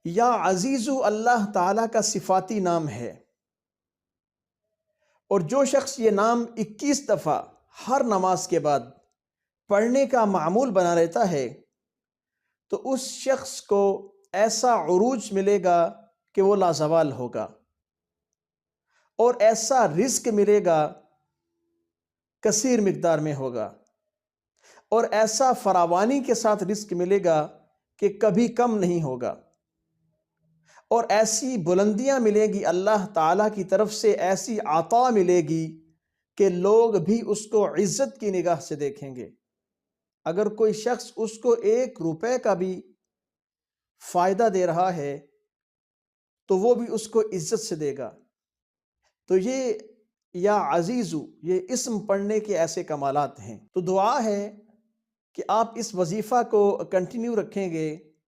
یا عزیزو اللہ تعالیٰ کا صفاتی نام ہے، اور جو شخص یہ نام 21 دفعہ ہر نماز کے بعد پڑھنے کا معمول بنا لیتا ہے تو اس شخص کو ایسا عروج ملے گا کہ وہ لازوال ہوگا، اور ایسا رزق ملے گا کثیر مقدار میں ہوگا، اور ایسا فراوانی کے ساتھ رزق ملے گا کہ کبھی کم نہیں ہوگا، اور ایسی بلندیاں ملے گی اللہ تعالیٰ کی طرف سے، ایسی عطا ملے گی کہ لوگ بھی اس کو عزت کی نگاہ سے دیکھیں گے۔ اگر کوئی شخص اس کو 1 روپے کا بھی فائدہ دے رہا ہے تو وہ بھی اس کو عزت سے دے گا۔ تو یہ یا عزیزو، یہ اسم پڑھنے کے ایسے کمالات ہیں۔ تو دعا ہے کہ آپ اس وظیفہ کو کنٹینیو رکھیں گے